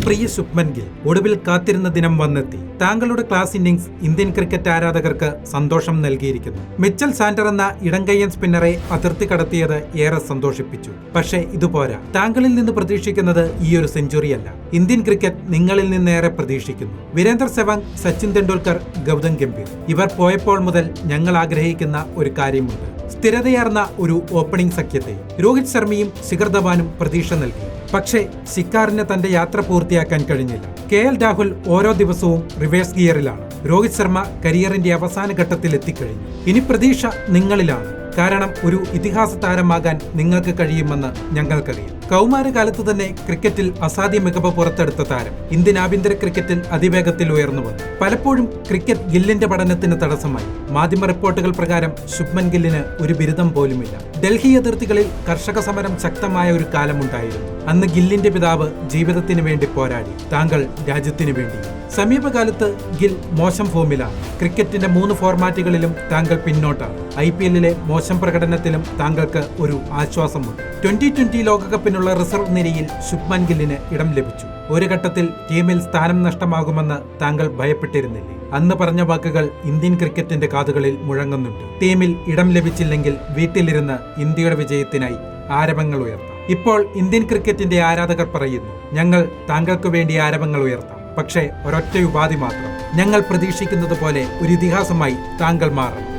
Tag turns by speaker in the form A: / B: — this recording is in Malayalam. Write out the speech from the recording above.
A: പ്രിയ ശുഭ്മൻ ഗിൽ, ഒടുവിൽ കാത്തിരുന്ന ദിനം വന്നെത്തി. താങ്കളുടെ ക്ലാസ് ഇന്നിംഗ്സ് ഇന്ത്യൻ ക്രിക്കറ്റ് ആരാധകർക്ക് സന്തോഷം നൽകിയിരിക്കുന്നു. മിച്ചൽ സാന്റർ എന്ന ഇടംകയ്യൻ സ്പിന്നറെ അതിർത്തി കടത്തിയത് ഏറെ സന്തോഷിപ്പിച്ചു. പക്ഷേ ഇതുപോരാ. താങ്കളിൽ നിന്ന് പ്രതീക്ഷിക്കുന്നത് ഈയൊരു സെഞ്ചുറിയല്ല. ഇന്ത്യൻ ക്രിക്കറ്റ് നിങ്ങളിൽ നിന്നേറെ പ്രതീക്ഷിക്കുന്നു. വീരേന്ദർ സെവാഗ്, സച്ചിൻ തെണ്ടുൽക്കർ, ഗൗതം ഗംഭീർ ഇവർ പോയപ്പോൾ മുതൽ ഞങ്ങൾ ആഗ്രഹിക്കുന്ന ഒരു കാര്യമുണ്ട്. സ്ഥിരതയാർന്ന ഒരു ഓപ്പണിംഗ് സഖ്യത്തെ. രോഹിത് ശർമ്മയും ശിഖർ ധവാനും പ്രതീക്ഷ നൽകി. പക്ഷേ ശിഖാറിന് തന്റെ യാത്ര പൂർത്തിയാക്കാൻ കഴിഞ്ഞില്ല. KL രാഹുൽ ഓരോ ദിവസവും റിവേഴ്സ് ഗിയറിലാണ്. രോഹിത് ശർമ്മ കരിയറിന്റെ അവസാന ഘട്ടത്തിൽ എത്തിക്കഴിഞ്ഞു. ഇനി പ്രതീക്ഷ നിങ്ങളിലാണ്. കാരണം ഒരു ഇതിഹാസ താരമാകാൻ നിങ്ങൾക്ക് കഴിയുമെന്ന് ഞങ്ങൾക്കറിയാം. കൗമാരകാലത്ത് തന്നെ ക്രിക്കറ്റിൽ അസാധ്യ മികവ് പുറത്തെടുത്ത താരം ഇന്ത്യൻ ആഭ്യന്തര ക്രിക്കറ്റിൽ അതിവേഗത്തിൽ ഉയർന്നു വന്നു. പലപ്പോഴും ക്രിക്കറ്റ് ഗില്ലിന്റെ പഠനത്തിന് തടസ്സമായി. മാധ്യമ റിപ്പോർട്ടുകൾ പ്രകാരം ശുഭ്മൻ ഗില്ലിന് ഒരു ബിരുദം പോലുമില്ല. ഡൽഹി അതിർത്തികളിൽ കർഷക സമരം ശക്തമായ ഒരു കാലമുണ്ടായിരുന്നു. അന്ന് ഗില്ലിന്റെ പിതാവ് ജീവിതത്തിന് വേണ്ടി പോരാടി. താങ്കൾ രാജ്യത്തിന് വേണ്ടി. സമീപകാലത്ത് ഗിൽ മോശം ഫോമിലാണ്. ക്രിക്കറ്റിന്റെ 3 ഫോർമാറ്റുകളിലും താങ്കൾ പിന്നോട്ടാണ്. IPL-ലെ മോശം പ്രകടനത്തിലും താങ്കൾക്ക് ഒരു ആശ്വാസമുണ്ട്. 2020 ലോകകപ്പിനുള്ള റിസർവ് നിരയിൽ ശുഭ്മൻ ഗില്ലിന് ഇടം ലഭിച്ചു. ഒരു ഘട്ടത്തിൽ ടീമിൽ സ്ഥാനം നഷ്ടമാകുമെന്ന് താങ്കൾ ഭയപ്പെട്ടിരുന്നില്ലേ? അന്ന് പറഞ്ഞ വാക്കുകൾ ഇന്ത്യൻ ക്രിക്കറ്റിന്റെ കാതുകളിൽ മുഴങ്ങുന്നുണ്ട്. ടീമിൽ ഇടം ലഭിച്ചില്ലെങ്കിൽ വീട്ടിലിരുന്ന് ഇന്ത്യയുടെ വിജയത്തിനായി ആരവങ്ങൾ ഉയർത്താം. ഇപ്പോൾ ഇന്ത്യൻ ക്രിക്കറ്റിന്റെ ആരാധകർ പറയുന്നു, ഞങ്ങൾ താങ്കൾക്ക് വേണ്ടി ആരവങ്ങൾ ഉയർത്താം. പക്ഷേ ഒരൊറ്റ ഉപാധി മാത്രം. ഞങ്ങൾ പ്രതീക്ഷിക്കുന്നത് പോലെ ഒരു ഇതിഹാസമായി താങ്കൾ മാറണം.